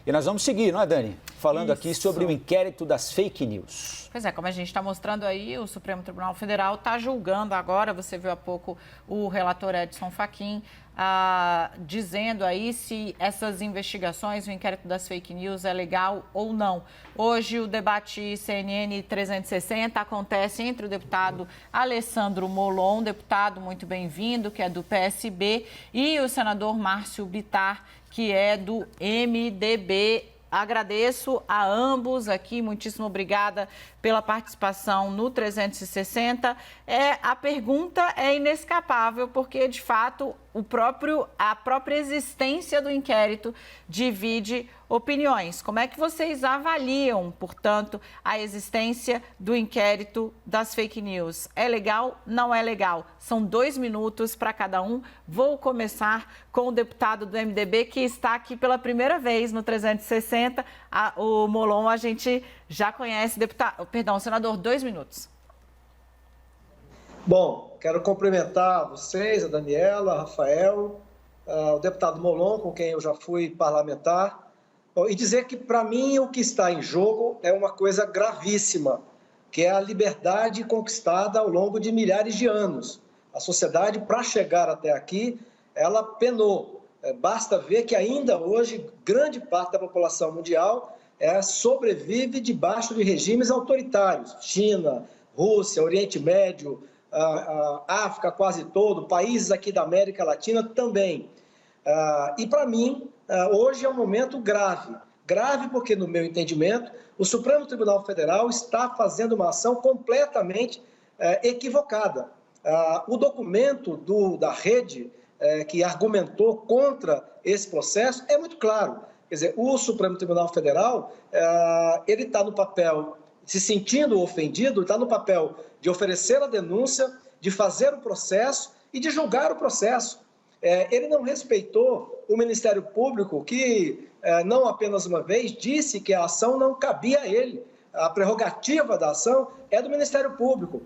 E nós vamos seguir, não é, Dani? Falando aqui sobre o inquérito das fake news. Pois é, como a gente está mostrando aí, o Supremo Tribunal Federal está julgando agora, você viu há pouco o relator Edson Fachin, dizendo aí se essas investigações, o inquérito das fake news é legal ou não. Hoje o debate CNN 360 acontece entre o deputado Alessandro Molon, deputado muito bem-vindo, que é do PSB, e o senador Márcio Bittar, que é do MDB. Agradeço a ambos aqui, muitíssimo obrigada pela participação no 360. A pergunta é inescapável, porque, de fato, a própria existência do inquérito divide opiniões. Como é que vocês avaliam, portanto, a existência do inquérito das fake news? É legal? Não é legal? São 2 minutos para cada um. Vou começar com o deputado do MDB, que está aqui pela primeira vez no 360. O Molon a gente já conhece. Senador, 2 minutos. Bom, quero cumprimentar vocês, a Daniela, a Rafael, o deputado Molon, com quem eu já fui parlamentar, e dizer que, para mim, o que está em jogo é uma coisa gravíssima, que é a liberdade conquistada ao longo de milhares de anos. A sociedade, para chegar até aqui, ela penou. Basta ver que ainda hoje, grande parte da população mundial sobrevive debaixo de regimes autoritários. China, Rússia, Oriente Médio, a África quase todo, países aqui da América Latina também. E, para mim, hoje é um momento grave. Grave porque, no meu entendimento, o Supremo Tribunal Federal está fazendo uma ação completamente equivocada. O documento da rede que argumentou contra esse processo é muito claro. Quer dizer, o Supremo Tribunal Federal, ele está no papel, se sentindo ofendido, está no papel de oferecer a denúncia, de fazer o processo e de julgar o processo. Ele não respeitou o Ministério Público, que não apenas uma vez disse que a ação não cabia a ele. A prerrogativa da ação é do Ministério Público.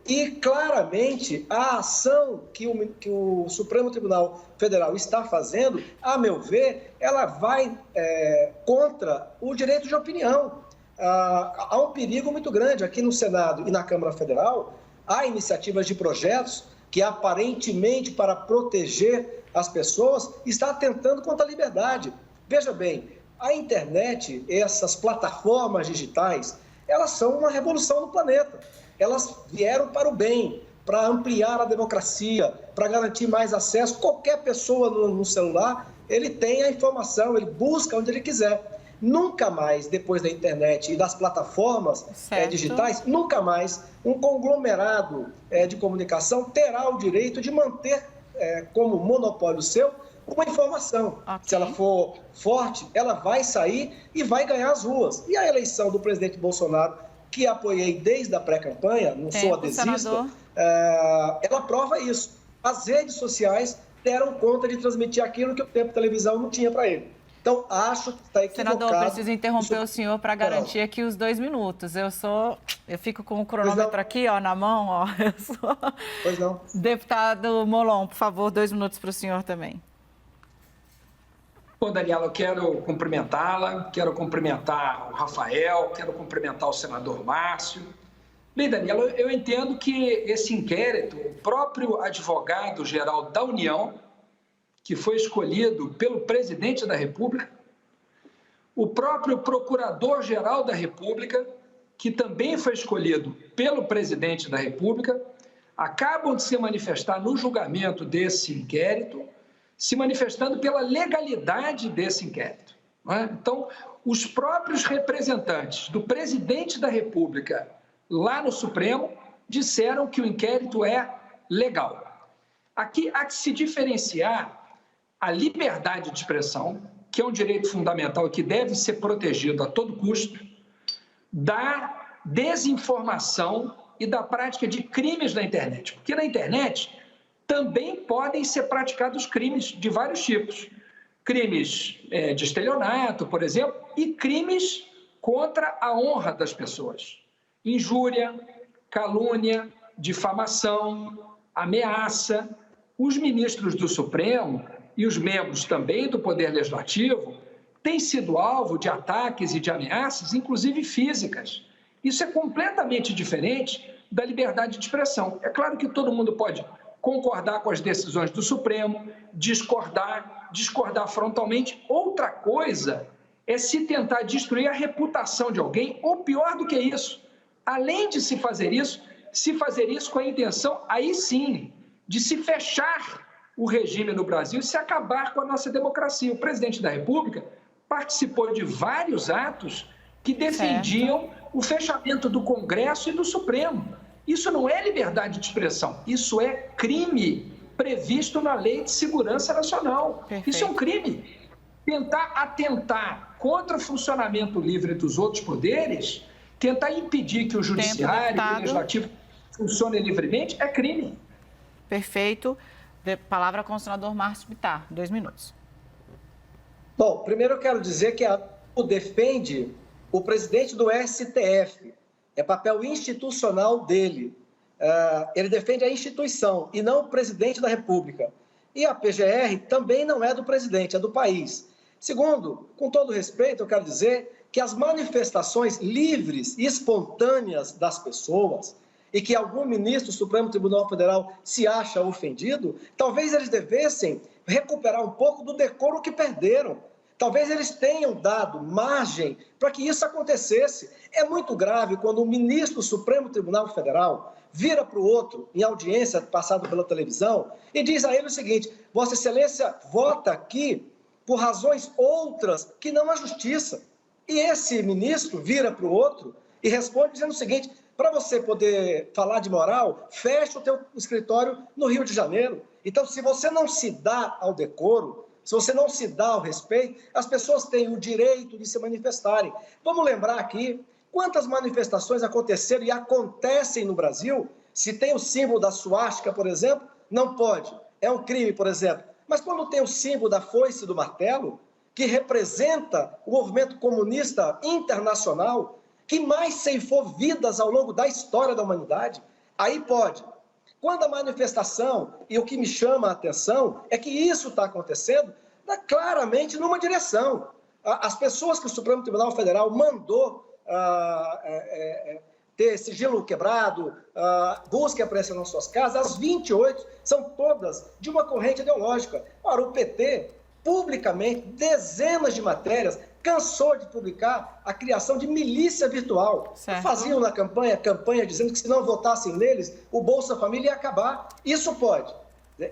E, claramente, a ação que o Supremo Tribunal Federal está fazendo, a meu ver, ela vai contra o direito de opinião. Há um perigo muito grande aqui no Senado e na Câmara Federal. Há iniciativas de projetos que, aparentemente, para proteger as pessoas, está atentando contra a liberdade. Veja bem, a internet, essas plataformas digitais, elas são uma revolução no planeta. Elas vieram para o bem, para ampliar a democracia, para garantir mais acesso. Qualquer pessoa no celular, ele tem a informação, ele busca onde ele quiser. Nunca mais, depois da internet e das plataformas digitais, nunca mais um conglomerado de comunicação terá o direito de manter como monopólio seu uma informação. Okay. Se ela for forte, ela vai sair e vai ganhar as ruas. E a eleição do presidente Bolsonaro, que apoiei desde a pré-campanha, não sou adesista, ela prova isso. As redes sociais deram conta de transmitir aquilo que o tempo de televisão não tinha para ele. Então, acho que está equivocado. Senador, preciso interromper o senhor para garantir aqui os 2 minutos. Eu fico com o cronômetro aqui, na mão, Pois não. Deputado Molon, por favor, 2 minutos para o senhor também. Bom, Daniela, eu quero cumprimentá-la, quero cumprimentar o Rafael, quero cumprimentar o senador Márcio. Bem, Daniela, eu entendo que esse inquérito, o próprio advogado-geral da União, que foi escolhido pelo presidente da República, o próprio procurador-geral da República, que também foi escolhido pelo presidente da República, acabam de se manifestar no julgamento desse inquérito, se manifestando pela legalidade desse inquérito. Não é? Então, os próprios representantes do presidente da República lá no Supremo disseram que o inquérito é legal. Aqui há que se diferenciar a liberdade de expressão, que é um direito fundamental e que deve ser protegido a todo custo, da desinformação e da prática de crimes na internet. Porque na internet também podem ser praticados crimes de vários tipos. Crimes de estelionato, por exemplo, e crimes contra a honra das pessoas. Injúria, calúnia, difamação, ameaça. Os ministros do Supremo e os membros também do Poder Legislativo tem sido alvo de ataques e de ameaças, inclusive físicas. Isso é completamente diferente da liberdade de expressão. É claro que todo mundo pode concordar com as decisões do Supremo, discordar frontalmente. Outra coisa é se tentar destruir a reputação de alguém, ou pior do que isso, além de se fazer isso com a intenção, aí sim, de se fechar o regime no Brasil e se acabar com a nossa democracia. O presidente da República participou de vários atos que defendiam o fechamento do Congresso e do Supremo. Isso não é liberdade de expressão, isso é crime previsto na Lei de Segurança Nacional. Perfeito. Isso é um crime. Tentar atentar contra o funcionamento livre dos outros poderes, tentar impedir que o Judiciário e o Legislativo funcionem livremente, é crime. Perfeito. Palavra com o senador Márcio Bittar. 2 minutos. Bom, primeiro eu quero dizer que a ANU defende o presidente do STF. É papel institucional dele. Ele defende a instituição e não o presidente da República. E a PGR também não é do presidente, é do país. Segundo, com todo respeito, eu quero dizer que as manifestações livres e espontâneas das pessoas e que algum ministro do Supremo Tribunal Federal se acha ofendido, talvez eles devessem recuperar um pouco do decoro que perderam. Talvez eles tenham dado margem para que isso acontecesse. É muito grave quando um ministro do Supremo Tribunal Federal vira para o outro, em audiência passada pela televisão, e diz a ele o seguinte: Vossa Excelência vota aqui por razões outras que não a justiça. E esse ministro vira para o outro e responde dizendo o seguinte: para você poder falar de moral, feche o teu escritório no Rio de Janeiro. Então, se você não se dá ao decoro, se você não se dá ao respeito, as pessoas têm o direito de se manifestarem. Vamos lembrar aqui quantas manifestações aconteceram e acontecem no Brasil. Se tem o símbolo da suástica, por exemplo, não pode. É um crime, por exemplo. Mas quando tem o símbolo da foice e do martelo, que representa o movimento comunista internacional, que mais ceifou vidas ao longo da história da humanidade, aí pode. Quando a manifestação, e o que me chama a atenção, é que isso está acontecendo claramente numa direção. As pessoas que o Supremo Tribunal Federal mandou ter sigilo quebrado, busca e apreensão nas suas casas, as 28 são todas de uma corrente ideológica. Ora, o PT, publicamente, dezenas de matérias, cansou de publicar a criação de milícia virtual. Faziam na campanha dizendo que se não votassem neles, o Bolsa Família ia acabar. Isso pode.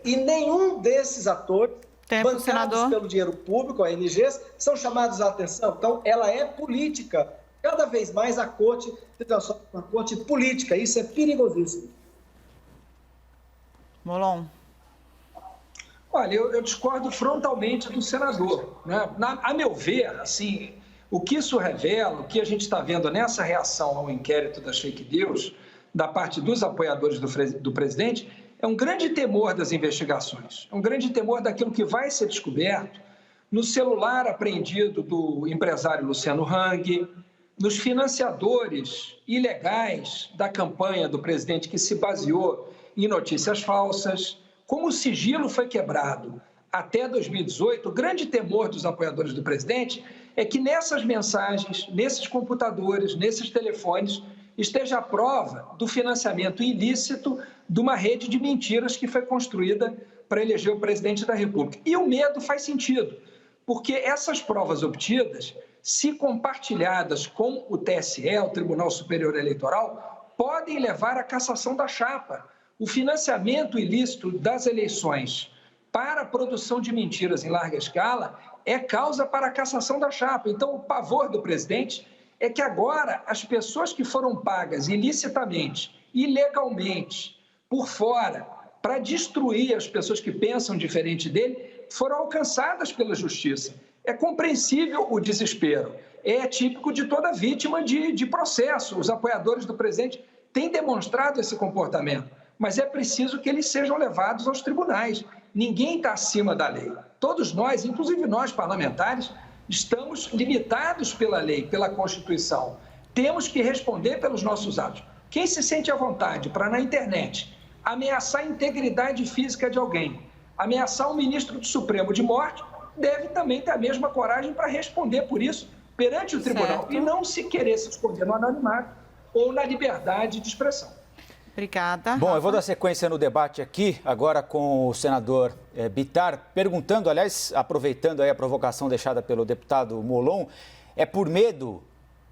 E nenhum desses atores, bancados pelo dinheiro público, ONGs, são chamados à atenção. Então, ela é política. Cada vez mais a corte se transforma em uma corte política. Isso é perigosíssimo. Molon. Olha, eu discordo frontalmente do senador, né? A meu ver, assim, o que isso revela, o que a gente está vendo nessa reação ao inquérito das fake news, da parte dos apoiadores do presidente, é um grande temor das investigações, é um grande temor daquilo que vai ser descoberto no celular apreendido do empresário Luciano Hang, nos financiadores ilegais da campanha do presidente que se baseou em notícias falsas. Como o sigilo foi quebrado até 2018, o grande temor dos apoiadores do presidente é que nessas mensagens, nesses computadores, nesses telefones, esteja a prova do financiamento ilícito de uma rede de mentiras que foi construída para eleger o presidente da República. E o medo faz sentido, porque essas provas obtidas, se compartilhadas com o TSE, o Tribunal Superior Eleitoral, podem levar à cassação da chapa. O financiamento ilícito das eleições para a produção de mentiras em larga escala é causa para a cassação da chapa. Então, o pavor do presidente é que agora as pessoas que foram pagas ilicitamente, ilegalmente, por fora, para destruir as pessoas que pensam diferente dele, foram alcançadas pela justiça. É compreensível o desespero. É típico de toda vítima de processo. Os apoiadores do presidente têm demonstrado esse comportamento. Mas é preciso que eles sejam levados aos tribunais. Ninguém está acima da lei. Todos nós, inclusive nós parlamentares, estamos limitados pela lei, pela Constituição. Temos que responder pelos nossos atos. Quem se sente à vontade para, na internet, ameaçar a integridade física de alguém, ameaçar um ministro do Supremo de morte, deve também ter a mesma coragem para responder por isso perante o tribunal e não se querer se esconder no anonimato ou na liberdade de expressão. Obrigada. Bom, eu vou dar sequência no debate aqui, agora com o senador Bittar, perguntando, aliás, aproveitando aí a provocação deixada pelo deputado Molon, é por medo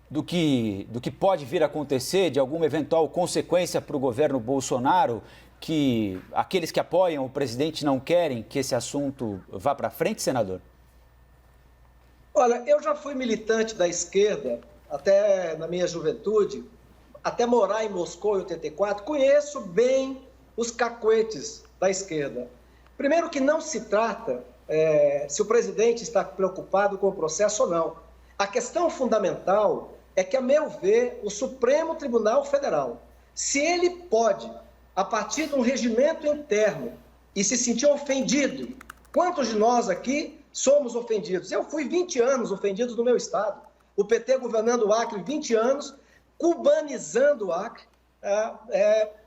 do que pode vir a acontecer, de alguma eventual consequência para o governo Bolsonaro, que aqueles que apoiam o presidente não querem que esse assunto vá para frente, senador? Olha, eu já fui militante da esquerda, até na minha juventude, até morar em Moscou em 84, conheço bem os cacuetes da esquerda. Primeiro que não se trata se o presidente está preocupado com o processo ou não. A questão fundamental é que, a meu ver, o Supremo Tribunal Federal, se ele pode, a partir de um regimento interno, e se sentir ofendido, quantos de nós aqui somos ofendidos? Eu fui 20 anos ofendido no meu estado. O PT governando o Acre 20 anos, cubanizando o Acre.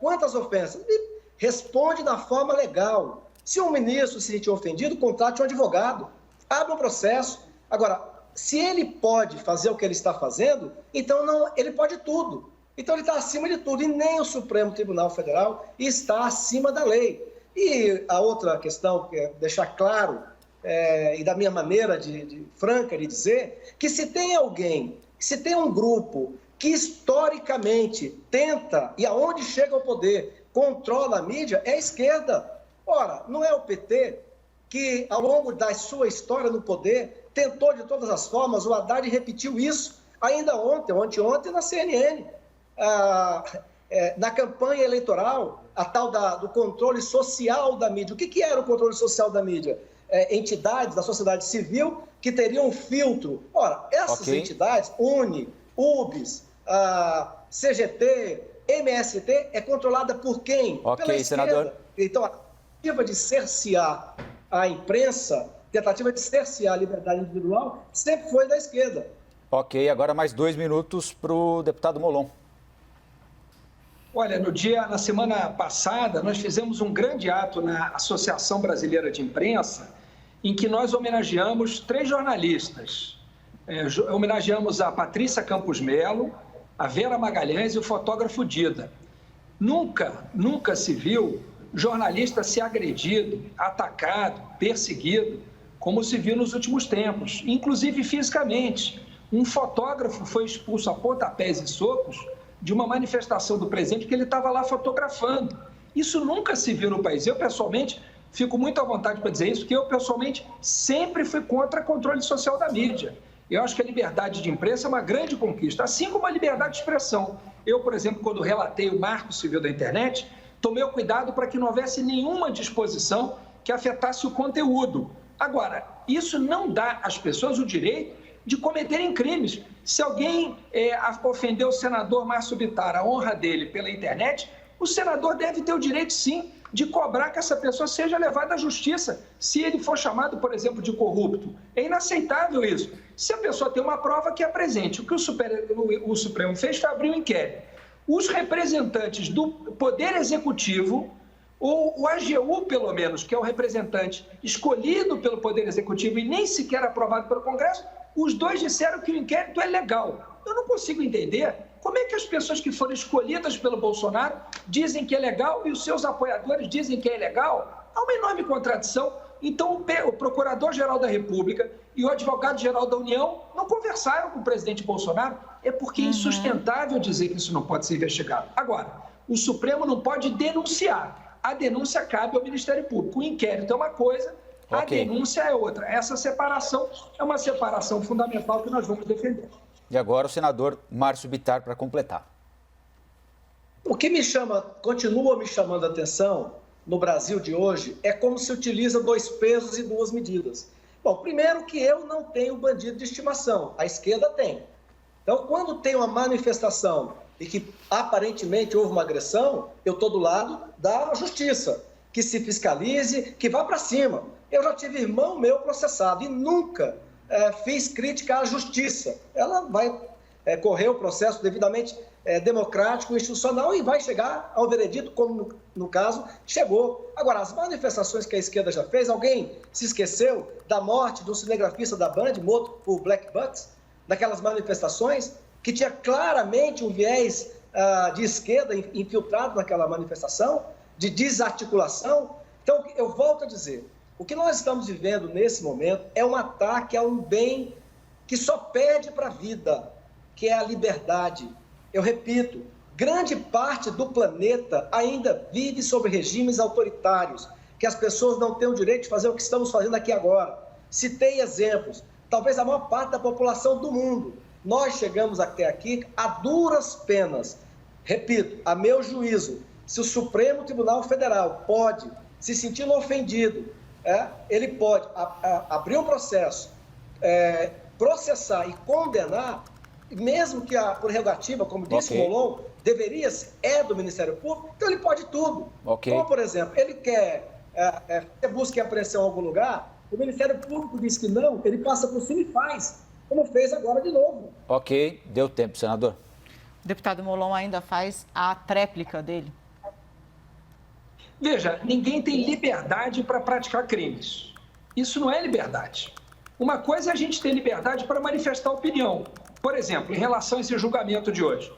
Quantas ofensas? E responde da forma legal. Se um ministro se sentir ofendido, contrate um advogado, abra um processo. Agora, se ele pode fazer o que ele está fazendo, então não, ele pode tudo. Então ele está acima de tudo, e nem o Supremo Tribunal Federal está acima da lei. E a outra questão, que é deixar claro, e da minha maneira franca de dizer, que se tem alguém, se tem um grupo que historicamente tenta, e aonde chega ao poder, controla a mídia, é a esquerda. Ora, não é o PT que, ao longo da sua história no poder, tentou de todas as formas, o Haddad repetiu isso ainda ontem, anteontem, na CNN. Na campanha eleitoral, a tal do controle social da mídia. O que era o controle social da mídia? Entidades da sociedade civil que teriam um filtro. Ora, essas entidades, UNE, UBS, CGT, MST, é controlada por quem? Pela esquerda. Senador. Então, a tentativa de cercear a imprensa, tentativa de cercear a liberdade individual, sempre foi da esquerda. Ok, agora mais 2 minutos para o deputado Molon. Olha, na semana passada, nós fizemos um grande ato na Associação Brasileira de Imprensa, em que nós homenageamos 3 jornalistas. Homenageamos a Patrícia Campos Melo, a Vera Magalhães e o fotógrafo Dida. Nunca se viu jornalista ser agredido, atacado, perseguido, como se viu nos últimos tempos, inclusive fisicamente. Um fotógrafo foi expulso a pontapés e socos de uma manifestação do presidente que ele estava lá fotografando. Isso nunca se viu no país. Eu, pessoalmente, fico muito à vontade para dizer isso, porque eu, pessoalmente, sempre fui contra o controle social da mídia. Eu acho que a liberdade de imprensa é uma grande conquista, assim como a liberdade de expressão. Eu, por exemplo, quando relatei o Marco Civil da Internet, tomei o cuidado para que não houvesse nenhuma disposição que afetasse o conteúdo. Agora, isso não dá às pessoas o direito de cometerem crimes. Se alguém ofendeu o senador Márcio Bittar, a honra dele pela internet, o senador deve ter o direito, sim, de cobrar que essa pessoa seja levada à justiça, se ele for chamado, por exemplo, de corrupto. É inaceitável isso. Se a pessoa tem uma prova, que apresente. O que o Supremo fez foi abrir um inquérito. Os representantes do Poder Executivo, ou o AGU, pelo menos, que é o representante escolhido pelo Poder Executivo e nem sequer aprovado pelo Congresso, os dois disseram que o inquérito é legal. Eu não consigo entender como é que as pessoas que foram escolhidas pelo Bolsonaro dizem que é legal e os seus apoiadores dizem que é ilegal. Há uma enorme contradição. Então, o Procurador-Geral da República e o Advogado-Geral da União não conversaram com o presidente Bolsonaro. É porque é insustentável dizer que isso não pode ser investigado. Agora, o Supremo não pode denunciar. A denúncia cabe ao Ministério Público. O inquérito é uma coisa, a denúncia é outra. Essa separação é uma separação fundamental que nós vamos defender. E agora o senador Márcio Bittar para completar. O que continua me chamando a atenção no Brasil de hoje é como se utiliza 2 pesos e 2 medidas. Bom, primeiro que eu não tenho bandido de estimação, a esquerda tem. Então, quando tem uma manifestação e que aparentemente houve uma agressão, eu estou do lado da justiça, que se fiscalize, que vá para cima. Eu já tive irmão meu processado e nunca fiz crítica à justiça. Ela vai correr o processo devidamente democrático, institucional e vai chegar ao veredito, como no caso chegou. Agora, as manifestações que a esquerda já fez, alguém se esqueceu da morte do cinegrafista da Band, morto por Black Bucks, daquelas manifestações que tinha claramente um viés de esquerda infiltrado naquela manifestação, de desarticulação. Então, eu volto a dizer, o que nós estamos vivendo nesse momento é um ataque a um bem que só pede para a vida, que é a liberdade. Eu repito, grande parte do planeta ainda vive sob regimes autoritários, que as pessoas não têm o direito de fazer o que estamos fazendo aqui agora. Citei exemplos, talvez a maior parte da população do mundo. Nós chegamos até aqui a duras penas. Repito, a meu juízo, se o Supremo Tribunal Federal pode, se sentindo ofendido, ele pode abrir um processo, processar e condenar, mesmo que a prerrogativa, como disse o Molon, deveria ser do Ministério Público, então ele pode tudo. Como, por exemplo, ele quer busca e apreensão em algum lugar, o Ministério Público diz que não, ele passa por cima e faz, como fez agora de novo. Ok, deu tempo, senador. O deputado Molon ainda faz a tréplica dele. Veja, ninguém tem liberdade para praticar crimes. Isso não é liberdade. Uma coisa é a gente ter liberdade para manifestar opinião. Por exemplo, em relação a esse julgamento de hoje.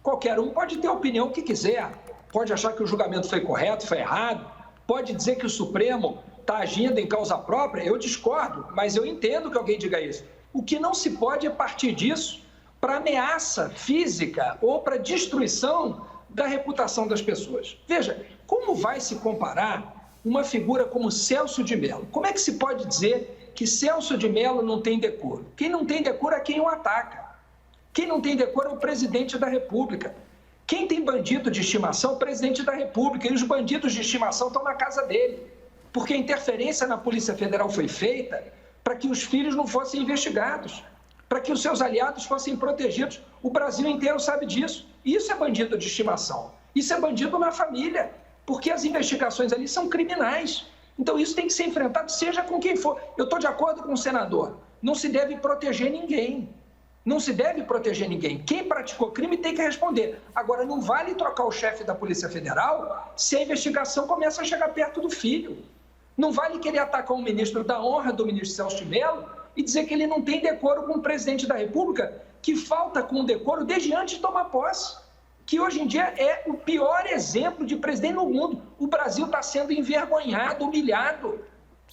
Qualquer um pode ter a opinião que quiser. Pode achar que o julgamento foi correto, foi errado. Pode dizer que o Supremo está agindo em causa própria. Eu discordo, mas eu entendo que alguém diga isso. O que não se pode é partir disso para ameaça física ou para destruição da reputação das pessoas. Veja, como vai se comparar uma figura como Celso de Mello? Como é que se pode dizer que Celso de Mello não tem decoro? Quem não tem decoro é quem o ataca. Quem não tem decoro é o presidente da República. Quem tem bandido de estimação é o presidente da República. E os bandidos de estimação estão na casa dele. Porque a interferência na Polícia Federal foi feita para que os filhos não fossem investigados, para que os seus aliados fossem protegidos. O Brasil inteiro sabe disso. Isso é bandido de estimação. Isso é bandido na família, porque as investigações ali são criminais. Então isso tem que ser enfrentado, seja com quem for. Eu estou de acordo com o senador. Não se deve proteger ninguém. Não se deve proteger ninguém. Quem praticou crime tem que responder. Agora, não vale trocar o chefe da Polícia Federal se a investigação começa a chegar perto do filho. Não vale querer atacar um ministro da honra do ministro Celso de Mello e dizer que ele não tem decoro com o presidente da República, que falta com o decoro desde antes de tomar posse, que hoje em dia é o pior exemplo de presidente no mundo. O Brasil está sendo envergonhado, humilhado.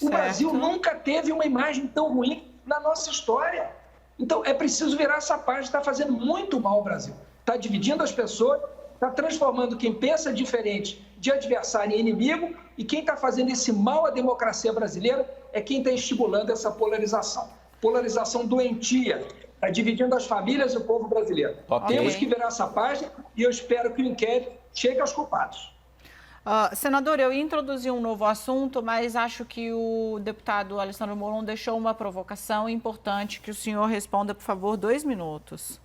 O Brasil nunca teve uma imagem tão ruim na nossa história. Então, é preciso virar essa página, está fazendo muito mal ao Brasil. Está dividindo as pessoas, está transformando quem pensa diferente de adversário em inimigo, e quem está fazendo esse mal à democracia brasileira é quem está estimulando essa polarização. Polarização doentia, está dividindo as famílias e o povo brasileiro. Temos que virar essa página e eu espero que o inquérito chegue aos culpados. Senador, eu introduzi um novo assunto, mas acho que o deputado Alessandro Molon deixou uma provocação importante que o senhor responda, por favor, 2 minutos.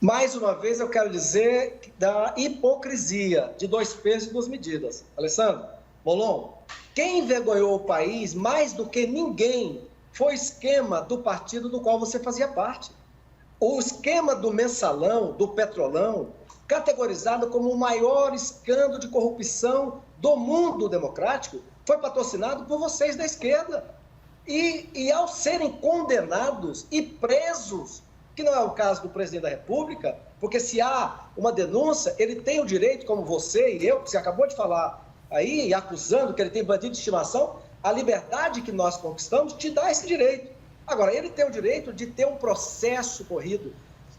Mais uma vez, eu quero dizer da hipocrisia de 2 pesos e 2 medidas. Alessandro, Molon, quem envergonhou o país mais do que ninguém foi o esquema do partido do qual você fazia parte. O esquema do mensalão, do petrolão, categorizado como o maior escândalo de corrupção do mundo democrático, foi patrocinado por vocês da esquerda. E ao serem condenados e presos, que não é o caso do presidente da República, porque se há uma denúncia, ele tem o direito, como você e eu, que você acabou de falar aí, acusando que ele tem bandido de estimação, a liberdade que nós conquistamos te dá esse direito. Agora, ele tem o direito de ter um processo corrido.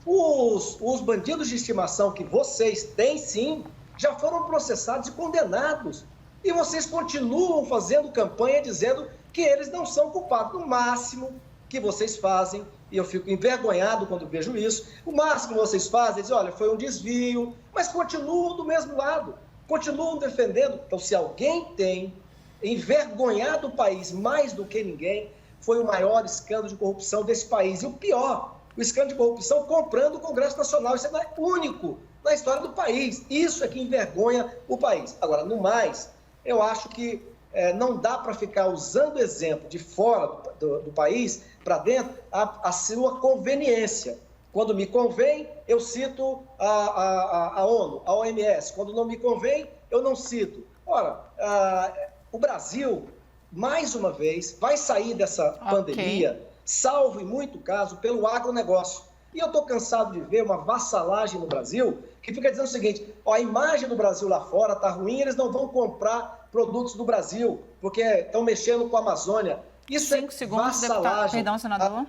Os bandidos de estimação que vocês têm, sim, já foram processados e condenados. E vocês continuam fazendo campanha dizendo que eles não são culpados. No máximo que vocês fazem, e eu fico envergonhado quando vejo isso, o máximo que vocês fazem é dizer, olha, foi um desvio, mas continuam do mesmo lado, continuam defendendo. Então, se alguém tem envergonhado o país mais do que ninguém, foi o maior escândalo de corrupção desse país. E o pior, o escândalo de corrupção comprando o Congresso Nacional. Isso é único na história do país. Isso é que envergonha o país. Agora, no mais, eu acho que não dá para ficar usando exemplo de fora do país para dentro a sua conveniência. Quando me convém, eu cito a ONU, a OMS. Quando não me convém, eu não cito. Ora, o Brasil, mais uma vez, vai sair dessa pandemia, salvo em muito caso, pelo agronegócio. E eu estou cansado de ver uma vassalagem no Brasil que fica dizendo o seguinte: a imagem do Brasil lá fora está ruim, eles não vão comprar produtos do Brasil, porque estão mexendo com a Amazônia. Isso 5 segundos, vassalagem. deputado. Perdão, senador.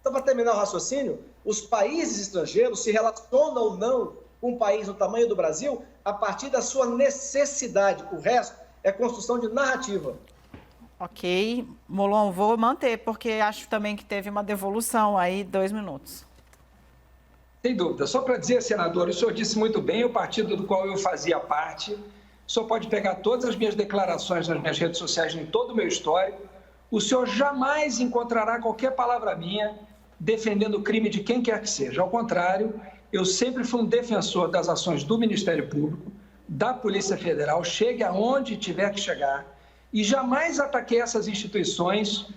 Então, para terminar o raciocínio, os países estrangeiros se relacionam ou não com um país do tamanho do Brasil a partir da sua necessidade. O resto é construção de narrativa. Ok. Molon, vou manter, porque acho também que teve uma devolução aí, 2 minutos. Sem dúvida. Só para dizer, senador, o senhor disse muito bem, o partido do qual eu fazia parte, o senhor pode pegar todas as minhas declarações nas minhas redes sociais, em todo o meu histórico, o senhor jamais encontrará qualquer palavra minha defendendo o crime de quem quer que seja. Ao contrário, eu sempre fui um defensor das ações do Ministério Público, da Polícia Federal, chegue aonde tiver que chegar, e jamais ataquei essas instituições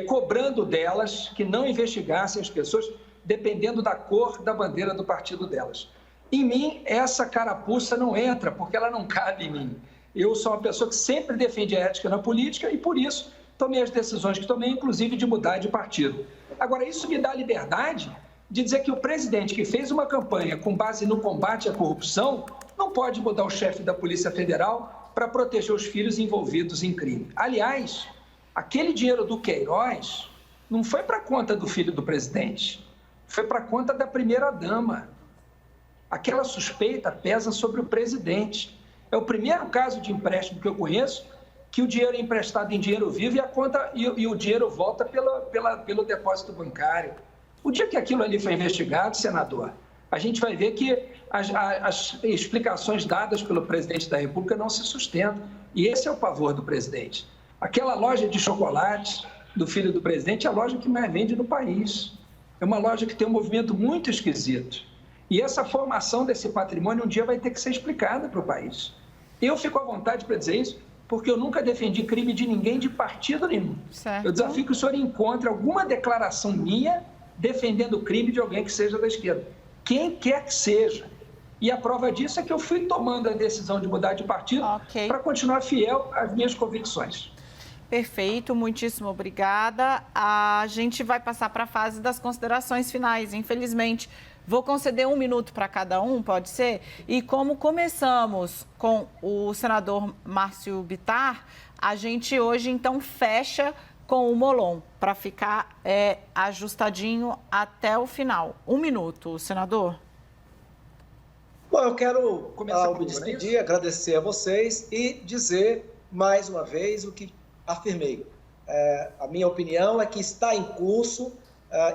cobrando delas que não investigassem as pessoas dependendo da cor da bandeira do partido delas. Em mim, essa carapuça não entra, porque ela não cabe em mim. Eu sou uma pessoa que sempre defende a ética na política e, por isso, tomei as decisões que tomei, inclusive de mudar de partido. Agora, isso me dá liberdade de dizer que o presidente que fez uma campanha com base no combate à corrupção não pode mudar o chefe da Polícia Federal para proteger os filhos envolvidos em crime. Aliás, aquele dinheiro do Queiroz não foi para a conta do filho do presidente, foi para a conta da primeira-dama. Aquela suspeita pesa sobre o presidente. É o primeiro caso de empréstimo que eu conheço que o dinheiro é emprestado em dinheiro vivo e o dinheiro volta pelo depósito bancário. O dia que aquilo ali foi investigado, senador, a gente vai ver que as explicações dadas pelo presidente da República não se sustentam. E esse é o pavor do presidente. Aquela loja de chocolates do filho do presidente é a loja que mais vende no país. É uma loja que tem um movimento muito esquisito. E essa formação desse patrimônio um dia vai ter que ser explicada para o país. Eu fico à vontade para dizer isso, porque eu nunca defendi crime de ninguém de partido nenhum. Certo. Eu desafio que o senhor encontre alguma declaração minha defendendo o crime de alguém que seja da esquerda. Quem quer que seja. E a prova disso é que eu fui tomando a decisão de mudar de partido para continuar fiel às minhas convicções. Perfeito, muitíssimo obrigada. A gente vai passar para a fase das considerações finais, infelizmente. Vou conceder 1 minuto para cada um, pode ser? E como começamos com o senador Márcio Bittar, a gente hoje, então, fecha com o Molon, para ficar ajustadinho até o final. 1 minuto, senador. Bom, eu quero me despedir, agradecer a vocês e dizer mais uma vez o que afirmei. A minha opinião é que está em curso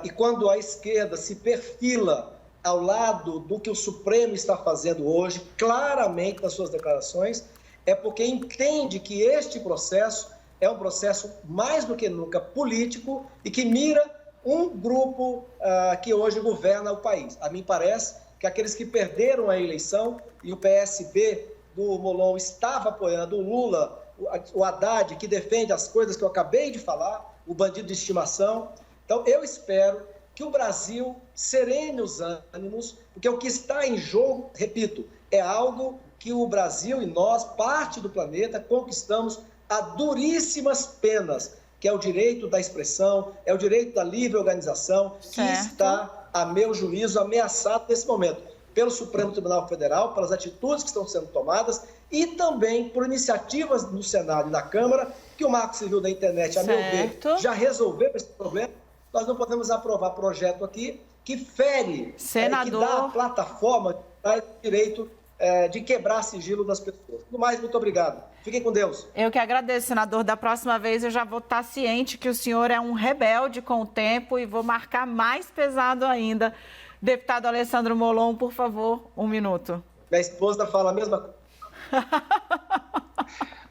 e quando a esquerda se perfila ao lado do que o Supremo está fazendo hoje, claramente nas suas declarações, é porque entende que este processo é um processo mais do que nunca político e que mira um grupo que hoje governa o país. A mim parece que aqueles que perderam a eleição e o PSB do Molon estava apoiando o Lula, o Haddad, que defende as coisas que eu acabei de falar, o bandido de estimação. Então, eu espero que o Brasil serene os ânimos, porque o que está em jogo, repito, é algo que o Brasil e nós, parte do planeta, conquistamos a duríssimas penas, que é o direito da expressão, é o direito da livre organização, que está, a meu juízo, ameaçado nesse momento, pelo Supremo Tribunal Federal, pelas atitudes que estão sendo tomadas e também por iniciativas no Senado e na Câmara, que o Marco Civil da Internet, a meu ver, já resolveu esse problema. Nós não podemos aprovar projeto aqui que fere, que dá a plataforma que dá o direito de quebrar sigilo das pessoas. No mais, muito obrigado. Fiquem com Deus. Eu que agradeço, senador. Da próxima vez eu já vou estar ciente que o senhor é um rebelde com o tempo e vou marcar mais pesado ainda. Deputado Alessandro Molon, por favor, 1 minuto. Minha esposa fala a mesma coisa.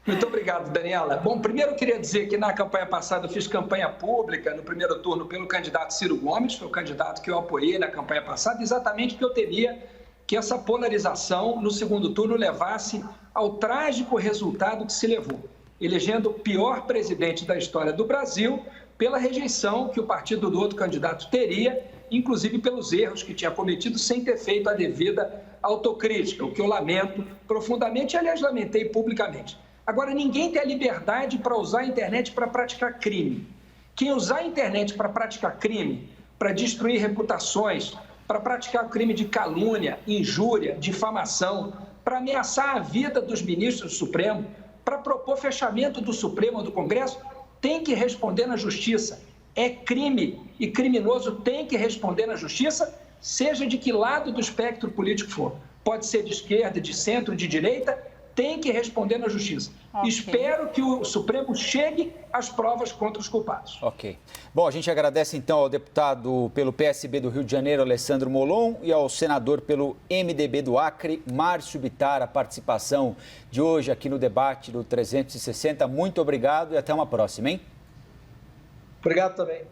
Muito obrigado, Daniela. Bom, primeiro eu queria dizer que na campanha passada eu fiz campanha pública no primeiro turno pelo candidato Ciro Gomes, foi o candidato que eu apoiei na campanha passada, exatamente porque eu temia que essa polarização no segundo turno levasse ao trágico resultado que se levou, elegendo o pior presidente da história do Brasil pela rejeição que o partido do outro candidato teria, inclusive pelos erros que tinha cometido sem ter feito a devida autocrítica, o que eu lamento profundamente e, aliás, lamentei publicamente. Agora, ninguém tem a liberdade para usar a internet para praticar crime. Quem usar a internet para praticar crime, para destruir reputações, para praticar crime de calúnia, injúria, difamação, para ameaçar a vida dos ministros do Supremo, para propor fechamento do Supremo ou do Congresso, tem que responder na justiça. É crime e criminoso tem que responder na justiça, seja de que lado do espectro político for. Pode ser de esquerda, de centro, de direita, tem que responder na justiça. Okay. Espero que o Supremo chegue às provas contra os culpados. Ok. Bom, a gente agradece então ao deputado pelo PSB do Rio de Janeiro, Alessandro Molon, e ao senador pelo MDB do Acre, Márcio Bittar, a participação de hoje aqui no debate do 360. Muito obrigado e até uma próxima, hein? Obrigado também.